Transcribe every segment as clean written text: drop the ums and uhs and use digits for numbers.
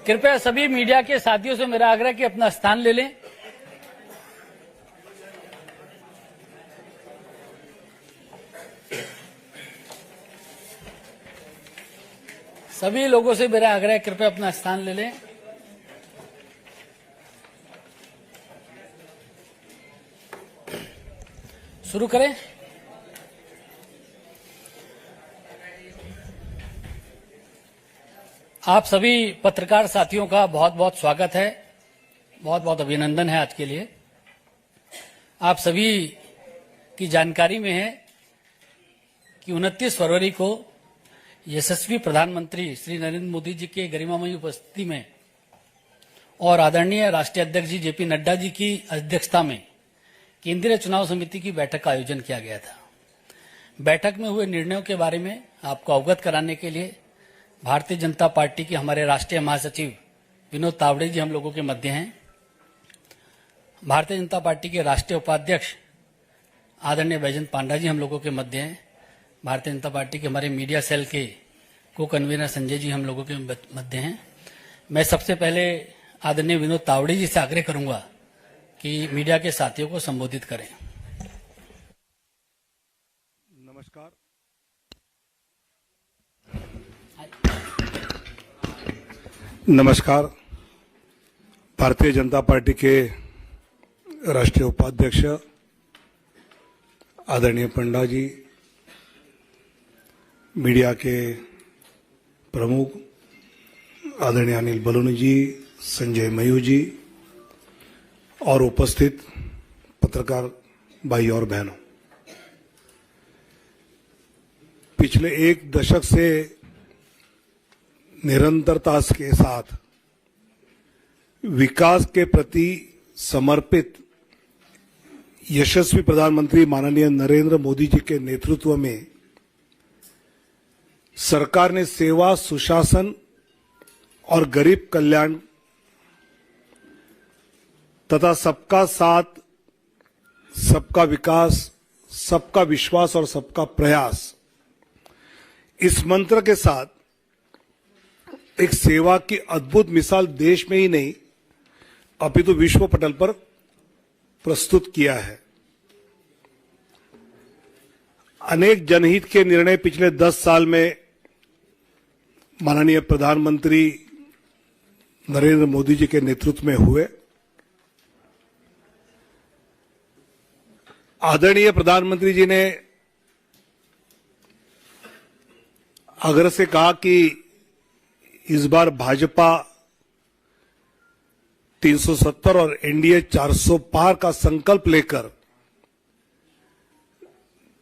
कृपया सभी मीडिया के साथियों से मेरा आग्रह कि अपना स्थान ले लें। सभी लोगों से मेरा आग्रह है, कृपया अपना स्थान ले लें। शुरू करें। आप सभी पत्रकार साथियों का बहुत बहुत स्वागत है, बहुत बहुत अभिनंदन है आज के लिए। आप सभी की जानकारी में है कि 29 फरवरी को यशस्वी प्रधानमंत्री श्री नरेंद्र मोदी जी के गरिमामयी उपस्थिति में और आदरणीय राष्ट्रीय अध्यक्ष जी जेपी नड्डा जी की अध्यक्षता में केंद्रीय चुनाव समिति की बैठक का आयोजन किया गया था। बैठक में हुए निर्णयों के बारे में आपको अवगत कराने के लिए भारतीय जनता पार्टी के हमारे राष्ट्रीय महासचिव विनोद तावड़े जी हम लोगों के मध्य हैं। भारतीय जनता पार्टी के राष्ट्रीय उपाध्यक्ष आदरणीय बैजयंत पांडा जी हम लोगों के मध्य हैं। भारतीय जनता पार्टी के हमारे मीडिया सेल के को कन्वीनर संजय जी हम लोगों के मध्य हैं। मैं सबसे पहले आदरणीय विनोद तावड़े जी से आग्रह करूंगा कि मीडिया के साथियों को संबोधित करें। नमस्कार। नमस्कार। भारतीय जनता पार्टी के राष्ट्रीय उपाध्यक्ष आदरणीय पंडा जी, मीडिया के प्रमुख आदरणीय अनिल बलूनी जी, संजय मयूर जी और उपस्थित पत्रकार भाई और बहनों, पिछले एक दशक से निरंतरता के साथ विकास के प्रति समर्पित यशस्वी प्रधानमंत्री माननीय नरेंद्र मोदी जी के नेतृत्व में सरकार ने सेवा, सुशासन और गरीब कल्याण तथा सबका साथ, सबका विकास, सबका विश्वास और सबका प्रयास, इस मंत्र के साथ एक सेवा की अद्भुत मिसाल देश में ही नहीं अपितु विश्व पटल पर प्रस्तुत किया है। अनेक जनहित के निर्णय पिछले 10 साल में माननीय प्रधानमंत्री नरेंद्र मोदी जी के नेतृत्व में हुए। आदरणीय प्रधानमंत्री जी ने आग्रह से कहा कि इस बार भाजपा 370 और एनडीए 400 पार का संकल्प लेकर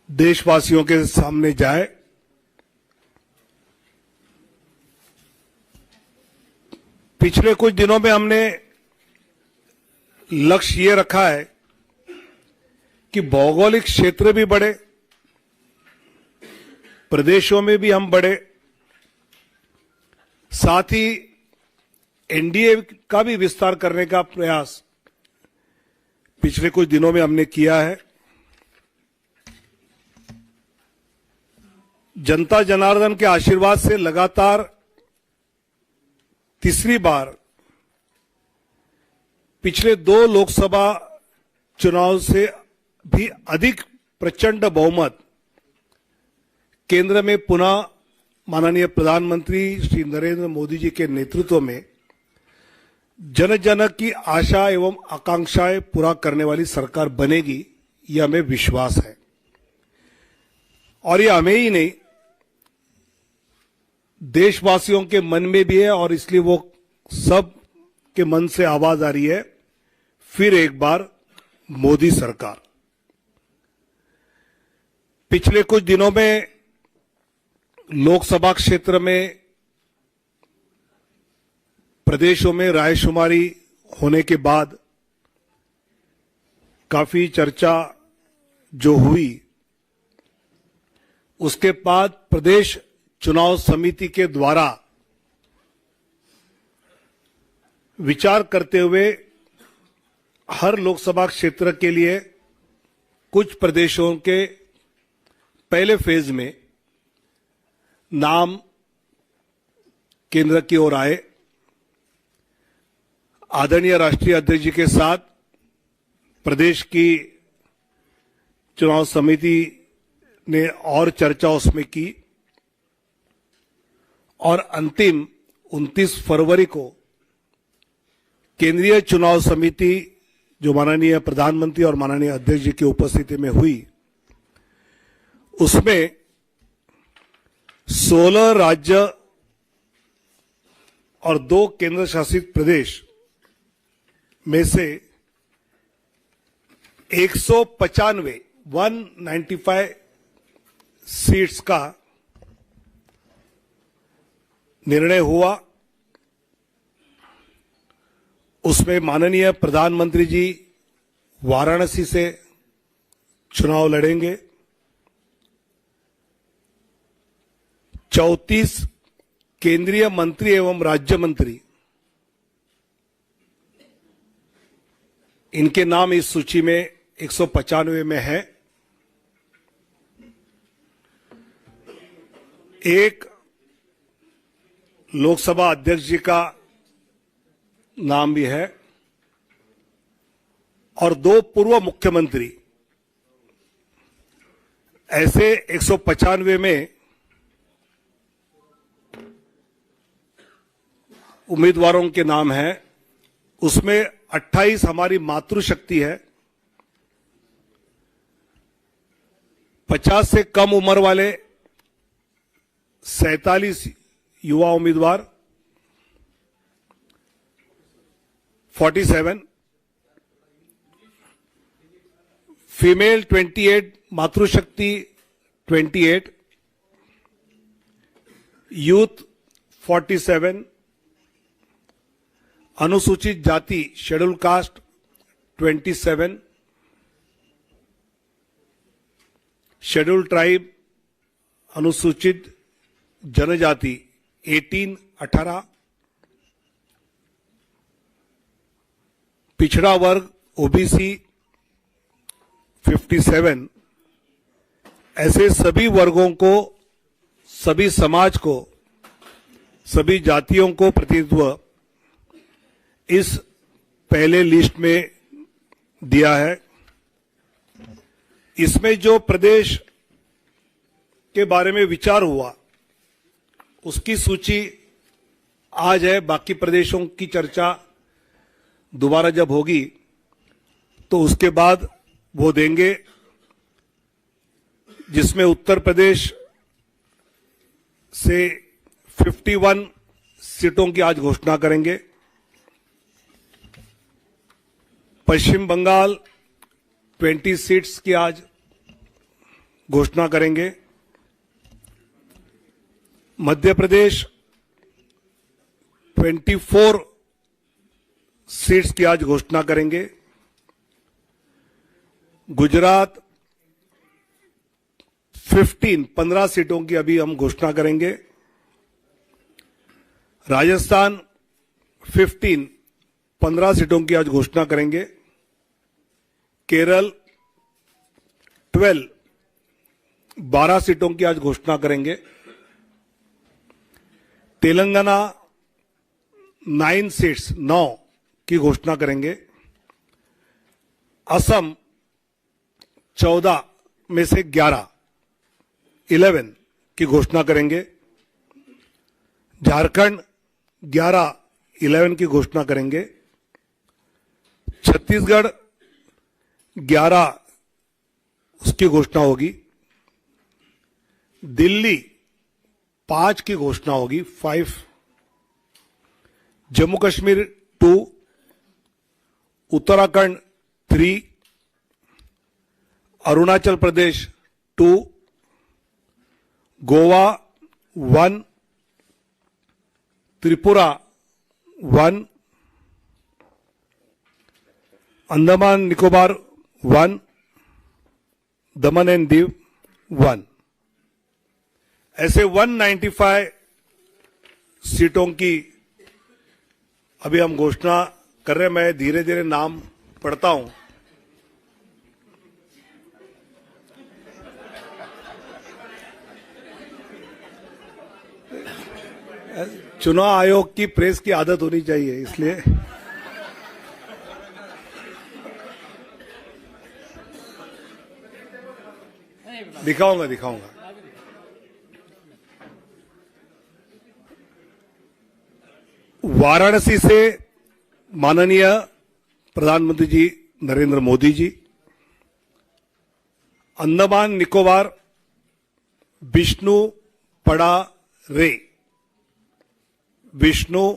देशवासियों के सामने जाए। पिछले कुछ दिनों में हमने लक्ष्य ये रखा है कि भौगोलिक क्षेत्र भी बढ़े, प्रदेशों में भी हम बढ़े, साथ ही एनडीए का भी विस्तार करने का प्रयास पिछले कुछ दिनों में हमने किया है। जनता जनार्दन के आशीर्वाद से लगातार तीसरी बार पिछले 2 लोकसभा चुनाव से भी अधिक प्रचंड बहुमत केंद्र में पुनः माननीय प्रधानमंत्री श्री नरेंद्र मोदी जी के नेतृत्व में जन जन की आशा एवं आकांक्षाएं पूरा करने वाली सरकार बनेगी, यह हमें विश्वास है। और यह हमें ही नहीं, देशवासियों के मन में भी है और इसलिए वो सब के मन से आवाज आ रही है, फिर एक बार मोदी सरकार। पिछले कुछ दिनों में लोकसभा क्षेत्र में प्रदेशों में रायशुमारी होने के बाद काफी चर्चा जो हुई, उसके बाद प्रदेश चुनाव समिति के द्वारा विचार करते हुए हर लोकसभा क्षेत्र के लिए कुछ प्रदेशों के पहले फेज में नाम केंद्र की ओर आए आदरणीय राष्ट्रीय अध्यक्ष जी के साथ प्रदेश की चुनाव समिति ने और चर्चा उसमें की और अंतिम 29 फरवरी को केंद्रीय चुनाव समिति जो माननीय प्रधानमंत्री और माननीय अध्यक्ष जी की उपस्थिति में हुई, उसमें 16 राज्य और 2 केंद्र शासित प्रदेश में से 195 सीट्स का निर्णय हुआ। उसमें माननीय प्रधानमंत्री जी वाराणसी से चुनाव लड़ेंगे। 34 केंद्रीय मंत्री एवं राज्य मंत्री, इनके नाम इस सूची में 195 में है। एक लोकसभा अध्यक्ष जी का नाम भी है और 2 पूर्व मुख्यमंत्री। ऐसे 195 में उम्मीदवारों के नाम हैं। उसमें 28 हमारी मातृशक्ति है, 50 से कम उम्र वाले 47 युवा उम्मीदवार, 47 फीमेल 28, मातृशक्ति 28, यूथ 47, अनुसूचित जाति शेड्यूल कास्ट 27, शेड्यूल ट्राइब अनुसूचित जनजाति 18, पिछड़ा वर्ग ओबीसी 57। ऐसे सभी वर्गों को, सभी समाज को, सभी जातियों को प्रतिनिधित्व इस पहले लिस्ट में दिया है। इसमें जो प्रदेश के बारे में विचार हुआ उसकी सूची आज है। बाकी प्रदेशों की चर्चा दोबारा जब होगी तो उसके बाद वो देंगे, जिसमें उत्तर प्रदेश से 51 सीटों की आज घोषणा करेंगे। पश्चिम बंगाल 20 सीट्स की आज घोषणा करेंगे। मध्य प्रदेश 24 सीट्स की आज घोषणा करेंगे। गुजरात 15 सीटों की अभी हम घोषणा करेंगे। राजस्थान 15 सीटों की आज घोषणा करेंगे। केरल 12 सीटों की आज घोषणा करेंगे। तेलंगाना 9 सीट्स 9 की घोषणा करेंगे। असम 14 में से 11 की घोषणा करेंगे। झारखंड 11 की घोषणा करेंगे। छत्तीसगढ़ 11 उसकी घोषणा होगी। दिल्ली 5 की घोषणा होगी, 5। जम्मू कश्मीर 2, उत्तराखंड 3, अरुणाचल प्रदेश 2, गोवा 1, त्रिपुरा 1, अंडमान निकोबार 1, दमन एंड दीव 1। ऐसे 195 सीटों की अभी हम घोषणा कर रहे हैं। मैं धीरे धीरे नाम पढ़ता हूं। चुनाव आयोग की प्रेस की आदत होनी चाहिए, इसलिए दिखाऊंगा दिखाऊंगा। वाराणसी से माननीय प्रधानमंत्री जी नरेंद्र मोदी जी, अंडमान निकोबार विष्णु पड़ा रे, विष्णु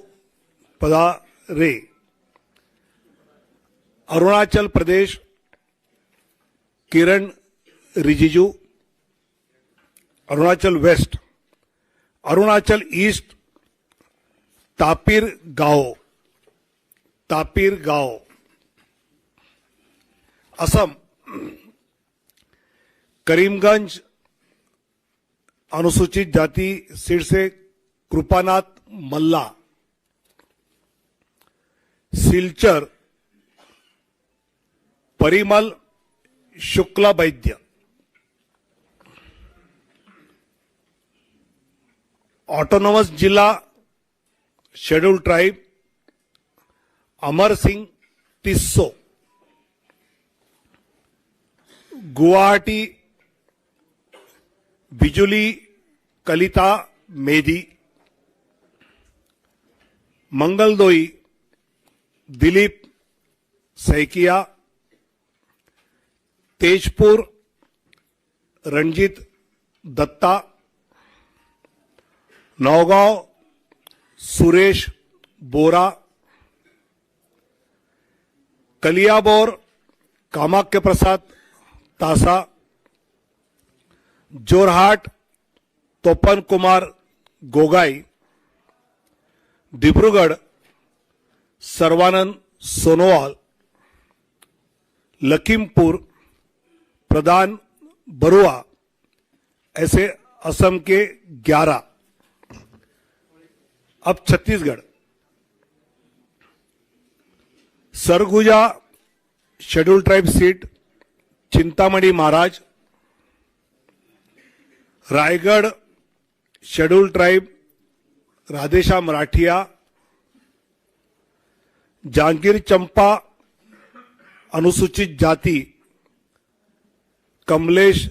पड़ा रे, अरुणाचल प्रदेश किरण रिजिजू, अरुणाचल वेस्ट, अरुणाचल ईस्ट तापिर गांव, असम करीमगंज अनुसूचित जाति सीट से कृपानाथ मल्ला, सिलचर परिमल शुक्ला वैद्य, ऑटोनोमस जिला शेड्यूल ट्राइब अमर सिंह टिस्सो, गुवाहाटी बिजुली कलिता मेधी, मंगलदोई दिलीप सैकिया, तेजपुर रंजीत दत्ता, नौगांव सुरेश बोरा, कलियाबोर कामाख्य प्रसाद तासा, जोरहाट तोपन कुमार गोगाई, डिब्रूगढ़ सर्वानंद सोनोवाल, लखीमपुर प्रधान बरुआ, ऐसे असम के 11। अब Chhattisgarh, Surguja schedule tribe seat Chintamani Maharaj, Raigarh schedule tribe Radheshyam Rathiya, Janjgir Champa अनुसूचित जाति कमलेश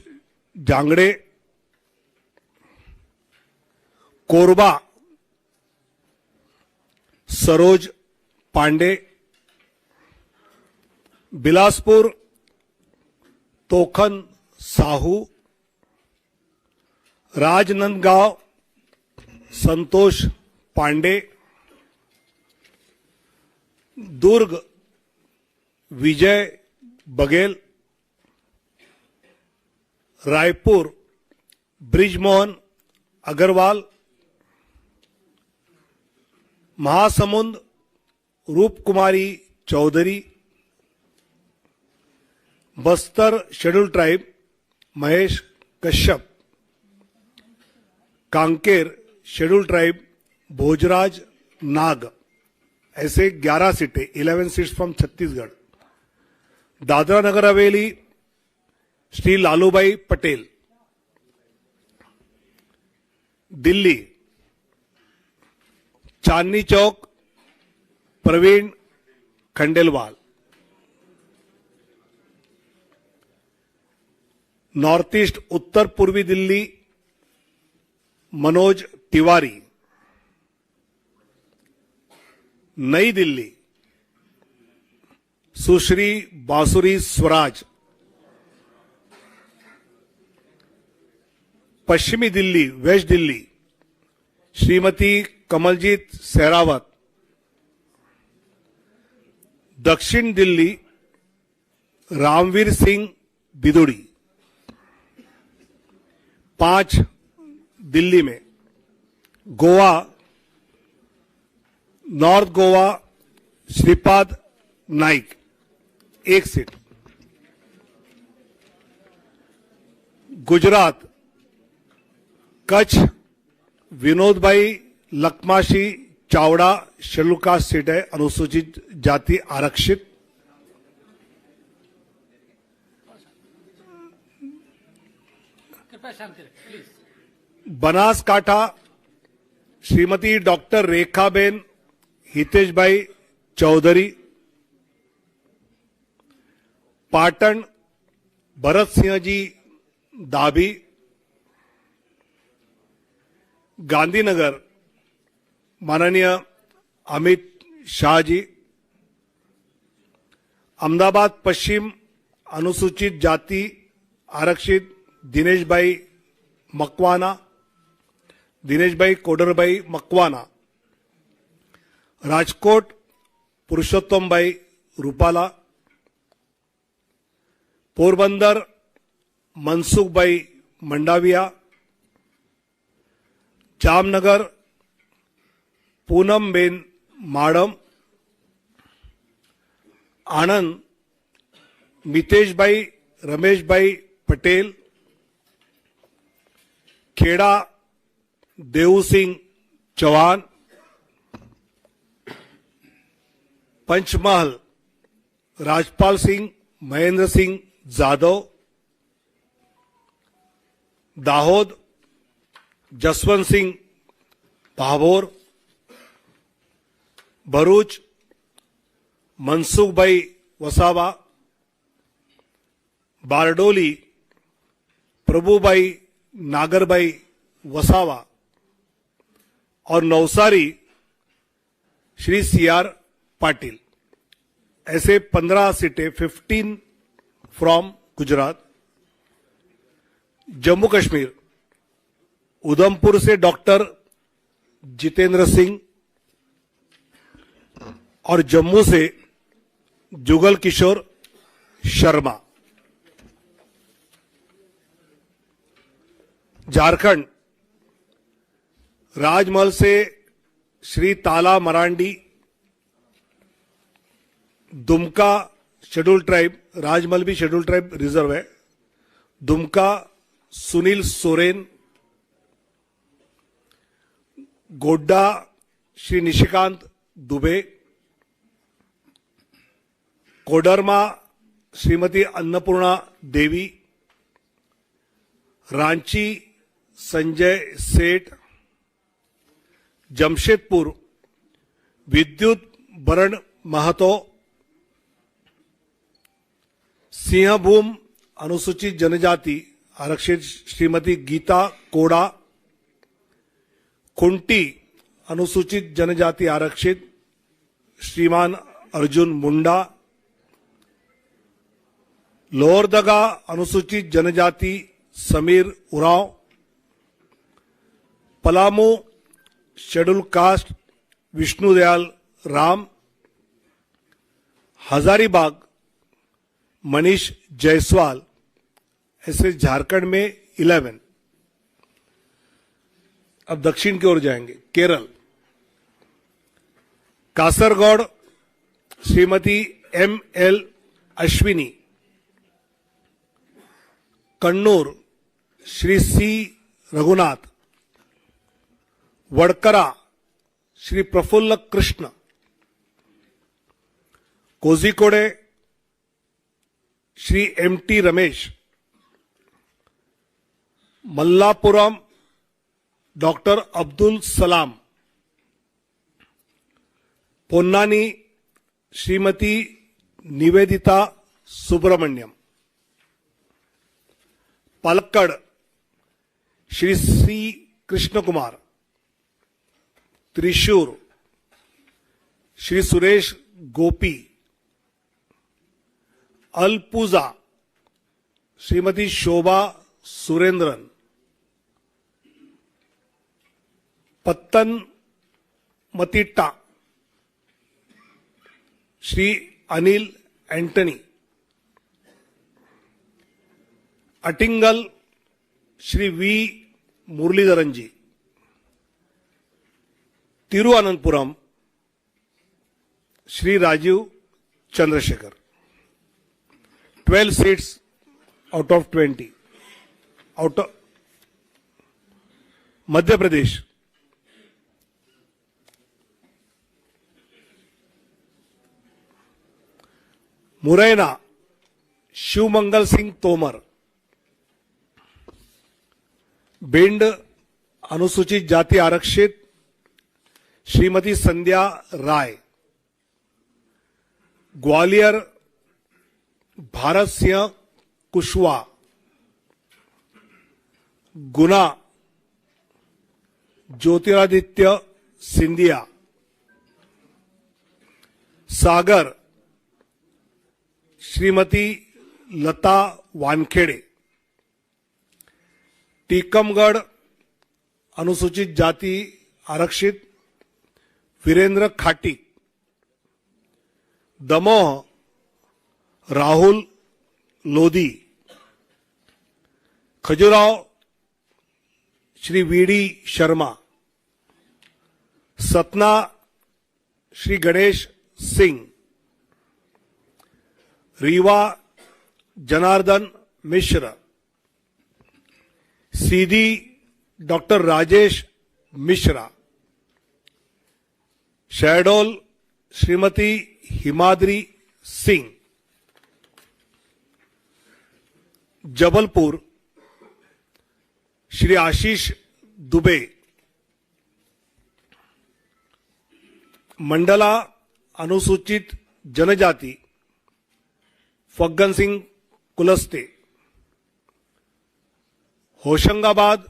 जांगड़े, कोरबा सरोज पांडे, बिलासपुर तोखन साहू, राजनांदगांव संतोष पांडे, दुर्ग Vijay Baghel, Raipur Brijmohan Agrawal, Mahasamund Roop Kumari Chaudhary, Bastar schedule tribe Mahesh Kashyap, Kanker schedule tribe Bhojraj Nag, ऐसे 11 सीटें, 11 seats from Chhattisgarh. Dadra Nagar Haveli Shri Lalubhai Patel, Delhi Chandni Chowk Praveen Khandelwal, north east उत्तर पूर्वी दिल्ली मनोज तिवारी, नई दिल्ली सुश्री बांसुरी स्वराज, पश्चिमी दिल्ली वेस्ट दिल्ली श्रीमती कमलजीत सहरावत, दक्षिण दिल्ली रामवीर सिंह बिदुड़ी, 5 दिल्ली में, गोवा नॉर्थ गोवा श्रीपाद नाइक 1 सीट, गुजरात कच्छ विनोद भाई लखमाशी चावड़ा शेड्यूल कास्ट सीट है, अनुसूचित जाति आरक्षित, कृपया शांति रखें प्लीज। बनासकांठा श्रीमती डॉक्टर रेखाबेन हितेश भाई चौधरी, पाटन भरत सिंह जी दाभी, गांधीनगर माननीय अमित शाह जी, अहमदाबाद पश्चिम अनुसूचित जाति आरक्षित दिनेश भाई मकवाना, दिनेश भाई कोडरभाई मकवाना, राजकोट पुरुषोत्तम भाई रूपाला, पोरबंदर मनसुख भाई मंडाविया, जामनगर पूनम बेन माडम, आनंद मितेश भाई रमेश भाई पटेल, खेड़ा देव सिंह चौहान, पंचमहल राजपाल सिंह महेंद्र सिंह जाधव, दाहोद जसवंत सिंह भाभोर, भरूच मनसुख भाई वसावा, बारडोली प्रभुभाई नागरभाई वसावा और नवसारी श्री सीआर पाटिल। ऐसे 15 सीटें 15 फ्रॉम गुजरात। जम्मू कश्मीर उधमपुर से डॉक्टर जितेंद्र सिंह और जम्मू से जुगल किशोर शर्मा। झारखंड राजमहल से श्री ताला मरांडी, दुमका शेड्यूल ट्राइब, राजमहल भी शेड्यूल ट्राइब रिजर्व है, दुमका सुनील सोरेन, गोड्डा श्री निशिकांत दुबे, कोडरमा श्रीमती अन्नपूर्णा देवी, रांची संजय सेठ, जमशेदपुर विद्युत बरण महतो, सिंहभूम अनुसूचित जनजाति आरक्षित श्रीमती गीता कोड़ा, खुंटी अनुसूचित जनजाति आरक्षित श्रीमान अर्जुन मुंडा, लोहरदगा अनुसूचित जनजाति समीर उरांव, पलामू शेड्यूल कास्ट विष्णुदयाल राम, हजारीबाग मनीष जायसवाल। ऐसे झारखंड में 11। अब दक्षिण की ओर जाएंगे। Kerala Kasaragod Shrimati ML Ashwini, Kannur Shri C Raghunath, Vadakara Shri Prafulla Krishna, Kozhikode Shri MT Ramesh, Malappuram doctor Abdul Salam, Ponnani Shrimati Nivedita Subramaniam, Palakkad Shri C Krishna Kumar, Thrissur Shri Suresh Gopi, Alappuzha Shrimati Shobha Surendran, Pathanamthitta Shri Anil Antony, Attingal Shri V Muraleedharan ji, Thiruvananthapuram Shri Rajeev Chandrasekhar. 12 seats out of 20। Out of Madhya Pradesh Morena Shivmangal Singh Tomar, Bhind अनुसूचित जाति आरक्षित श्रीमती संध्या राय, ग्वालियर भारत सिंह कुशवाहा, गुना ज्योतिरादित्य सिंधिया, सागर श्रीमती लता वानखेड़े, टीकमगढ़ अनुसूचित जाति आरक्षित वीरेंद्र खाटी, दमोह राहुल लोधी, खजुराहो श्री वीडी शर्मा, सतना श्री गणेश सिंह, रीवा जनार्दन मिश्र, सीधी डॉक्टर राजेश मिश्रा, शहडोल श्रीमती हिमाद्री सिंह, जबलपुर श्री आशीष दुबे, मंडला अनुसूचित जनजाति फग्गन सिंह कुलस्ते, होशंगाबाद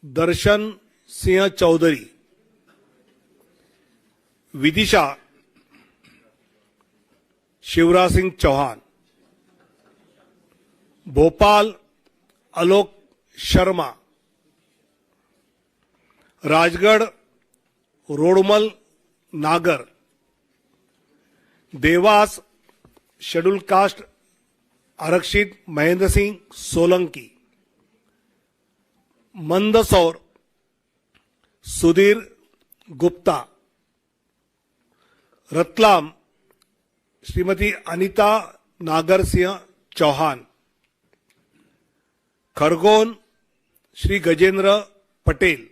दर्शन सिंह चौधरी, विदिशा शिवराज सिंह चौहान, भोपाल आलोक शर्मा, राजगढ़ रोडमल नागर, देवास शेड्यूल कास्ट आरक्षित महेंद्र सिंह सोलंकी, मंदसौर सुधीर गुप्ता, रतलाम श्रीमती अनीता नागर सिंह चौहान, खरगोन श्री गजेंद्र पटेल,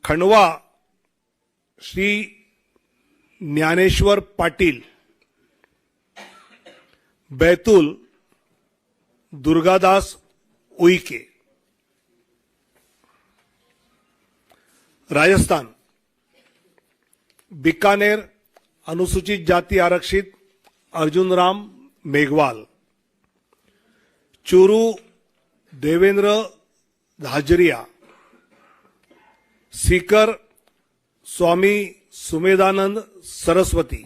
खंडवा श्री ज्ञानेश्वर पाटिल, बैतूल दुर्गादास उइके, राजस्थान बीकानेर अनुसूचित जाति आरक्षित अर्जुन राम मेघवाल, चूरू देवेंद्र धाजरिया, सीकर स्वामी सुमेधानंद सरस्वती,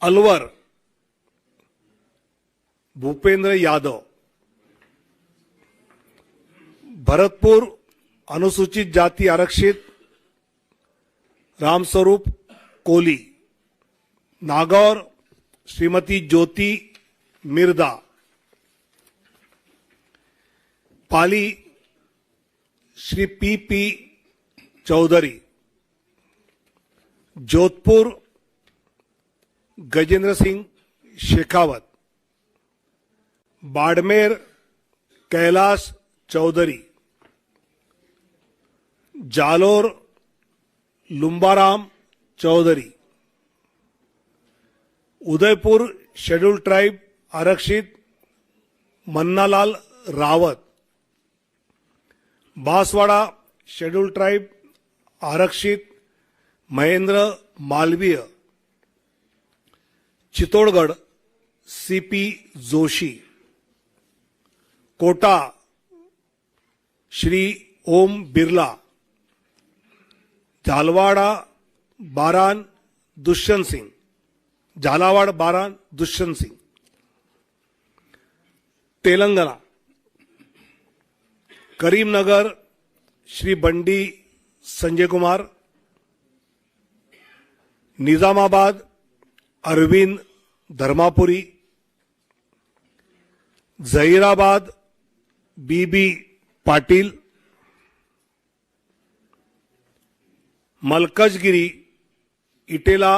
अलवर भूपेंद्र यादव, भरतपुर अनुसूचित जाति आरक्षित Ramswaroop Koli, Nagaur Shrimati Jyoti Mirdha, Pali Shri P Chaudhary, Jodhpur Gajendra Singh Shekhawat, Barmer Kailash Chaudhary, Jalore Lumbaram Chaudhary, Udaipur schedule tribe आरक्षित मन्नालाल रावत, बांसवाड़ा शेड्यूल ट्राइब आरक्षित Mahendra Malviya, Chittorgarh CP Joshi, Kota Shri Om Birla, Jhalawara Baran Dushyant Singh, Jhalawar Baran Dushyant Singh, Telangana Karimnagar Shri Bandi Sanjay Kumar, Nizamabad Arvind Dharmapuri, Zaheerabad BB Patil, Malkajgiri Etela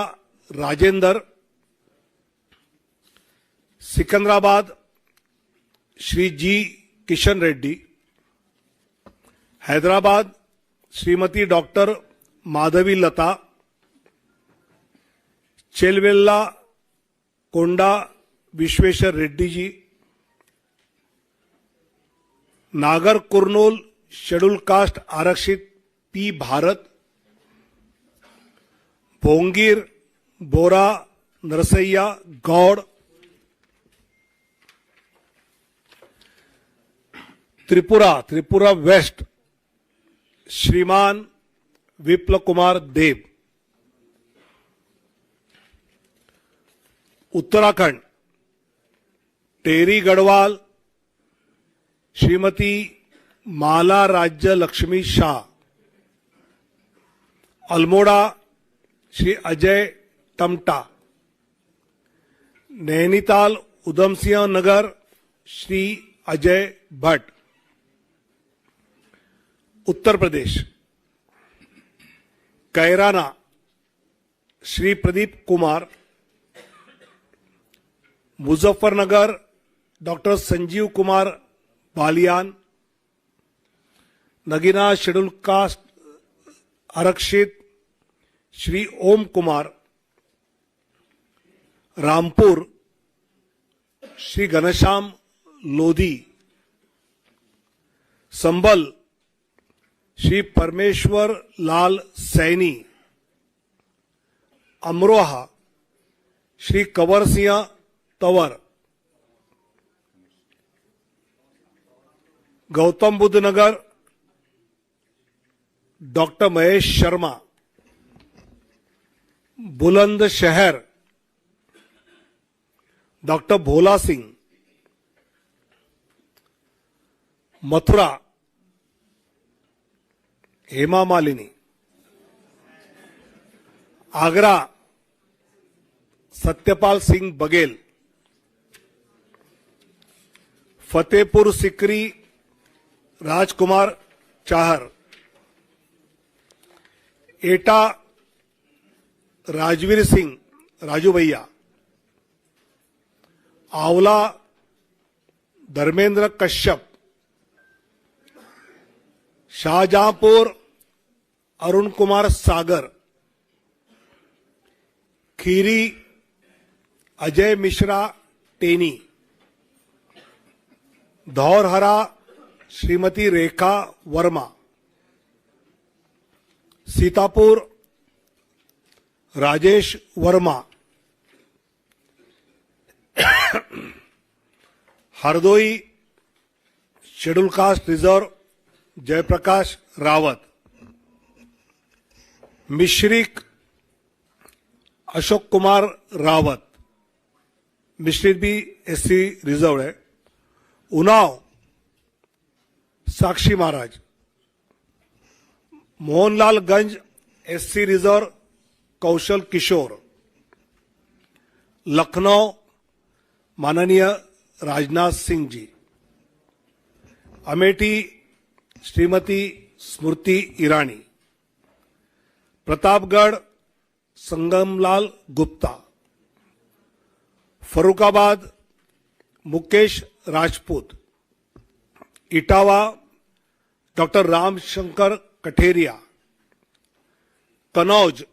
Rajender, Secunderabad Shri G Kishan Reddy, Hyderabad Shrimati doctor Madhavi लता, चेलवेल्ला कोंडा विश्वेश्वर रेड्डी जी, नागर कुर्नूल शेड्यूल कास्ट आरक्षित पी भारत, भोंगीर बोरा नरसैया गौड़, त्रिपुरा वेस्ट श्रीमान विप्लव कुमार देव, उत्तराखंड टेरी Garhwal Shrimati Mala Rajya Lakshmi Shah, Almora Shri Ajay Tamta, Nainital Udham Singh Nagar Shri Ajay Bhatt, Uttar Pradesh Kairana Shri Pradeep Kumar, Muzaffarnagar doctor Sanjeev Kumar Balyan, Nagina schedule caste आरक्षित श्री ओम Kumar, Rampur Shri Ghanshyam Lodhi, Sambhal Shri Parmeshwar Lal Saini, Amroha Shri Kanwar Singh Tanwar, Gautam Buddh Nagar doctor Mahesh Sharma, Bulandshahr doctor Bhola Singh, Mathura Hema Malini, Agra Satyapal Singh Baghel, Fatehpur Sikri Rajkumar Chahar, Etah Rajveer Singh Raju Bhaiya, Aonla Dharmendra Kashyap, Shahjahanpur Arun Kumar Sagar, Kheri Ajay Mishra Teni, Dhaurahra Shrimati Rekha Verma, Sitapur Rajesh Verma, Hardoi schedule caste reserve Jaiprakash Rawat, Misrikh Ashok Kumar Rawat, Mishrit भी एससी रिजर्व है, उन्नाव साक्षी महाराज, मोहनलालगंज एससी रिजर्व कौशल किशोर, लखनऊ माननीय राजनाथ सिंह जी, अमेठी श्रीमती स्मृति ईरानी, प्रतापगढ़ संगमलाल गुप्ता, फरुखाबाद मुकेश राजपूत, इटावा डॉक्टर रामशंकर कठेरिया, कनौज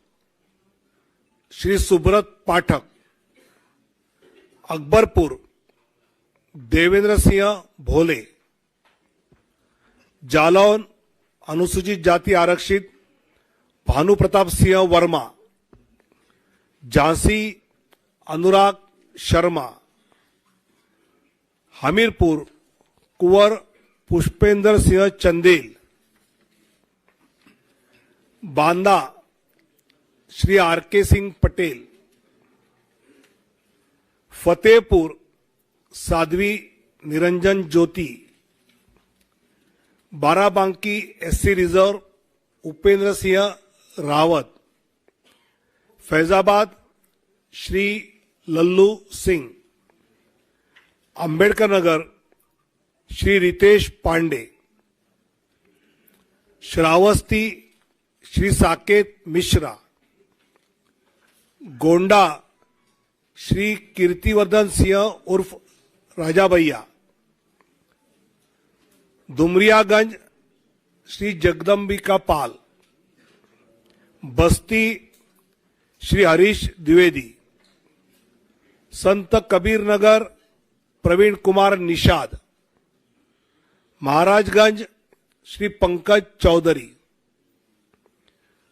श्री सुब्रत पाठक, अकबरपुर देवेंद्र सिंह भोले, जालौन अनुसूचित जाति आरक्षित भानु प्रताप सिंह वर्मा, झांसी अनुराग शर्मा, हमीरपुर कुंवर Pushpendra Singh Chandel, Banda Shri R K. Singh Patel, Fatehpur Sadhvi Niranjan Jyoti, Barabanki SC reserve Upendra Singh Rawat, Faizabad Shri Lallu Singh, Ambedkar Nagar Shri Ritesh Pandey, Shravasti Shri Saket Mishra, Gonda Shri Kirtivardhan Singh उर्फ राजा भैया, दुमरियागंज श्री जगदम्बिका पाल, बस्ती Shri Harish Dwivedi, Sant Kabir Nagar Praveen Kumar Nishad, Maharajganj Shri Pankaj Chaudhary,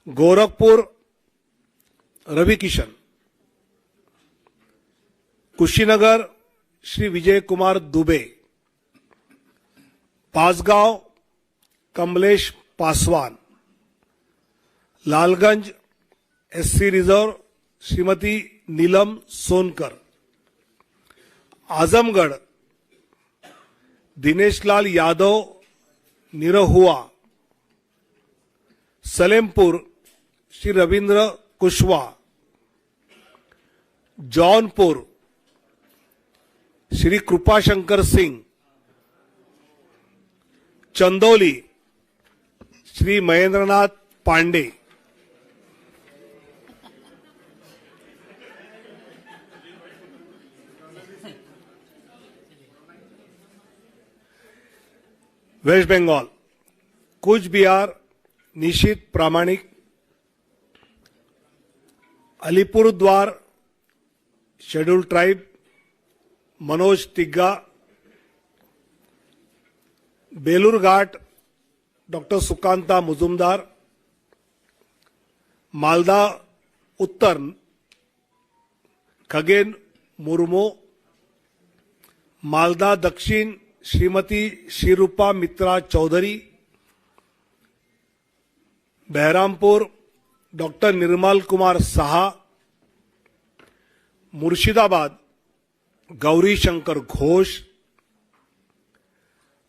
Gorakhpur Ravi Kishan, Kushinagar Shri Vijay Kumar Dubey, Bansgaon Kamlesh Paswan, Lalganj SC reserve Shrimati Neelam Sonkar, Azamgarh Dineshlal Yadav Nirahua, Salempur Shri Ravindra Kushwaha, Jaunpur Shri Kripashankar Singh, Chandauli Shri Mahendranath Pandey, west Bengal Cooch Behar Nisith Pramanik, Alipurduar schedule tribe Manoj Tigga, Balurghat doctor Sukanta Majumdar, Malda Uttar Khagen Murmu, Malda Dakshin Shrimati Sreerupa मित्रा Chaudhary, Baharampur doctor Nirmal Kumar Saha, Murshidabad Gouri Shankar Ghosh,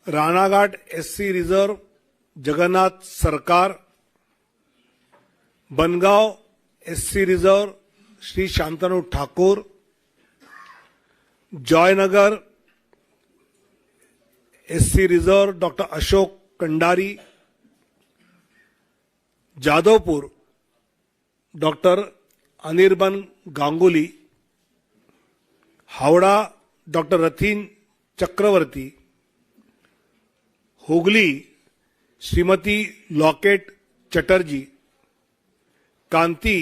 Ranaghat SC reserve Jagannath Sarkar, Bangaon SC reserve Shri Shantanu Thakur, Jaynagar SC reserve doctor Ashok Kandari, Jadavpur doctor Anirban Ganguly, Howrah doctor Rathin Chakraborty, Hooghly Shrimati Locket Chatterjee, Kanthi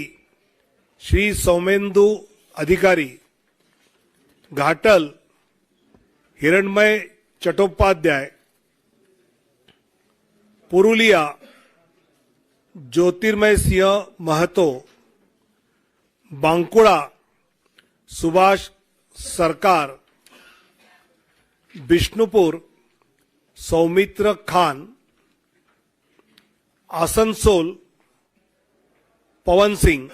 Shri Soumendu Adhikari, Ghatal हिरणमय चट्टोपाध्याय, पुरुलिया ज्योतिर्मय सिंह महतो, बांकुड़ा सुभाष सरकार, बिष्णुपुर सौमित्र खान, आसनसोल पवन सिंह,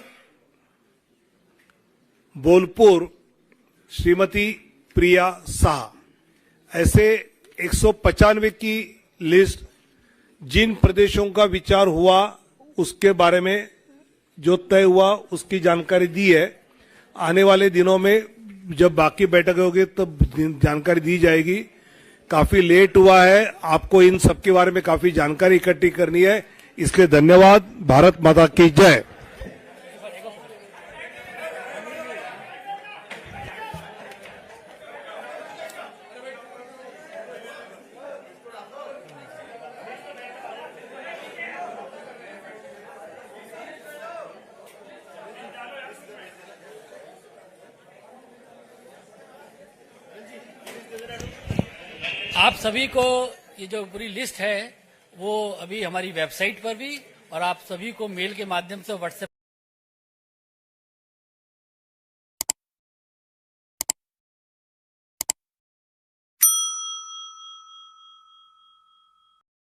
बोलपुर श्रीमती प्रिया शाह। ऐसे 195 की लिस्ट जिन प्रदेशों का विचार हुआ उसके बारे में जो तय हुआ उसकी जानकारी दी है। आने वाले दिनों में जब बाकी बैठकें होगी तब जानकारी दी जाएगी। काफी लेट हुआ है, आपको इन सब के बारे में काफी जानकारी इकट्ठी करनी है, इसलिए धन्यवाद। भारत माता की जय। आप सभी को ये जो पूरी लिस्ट है वो अभी हमारी वेबसाइट पर भी और आप सभी को मेल के माध्यम से व्हाट्सएप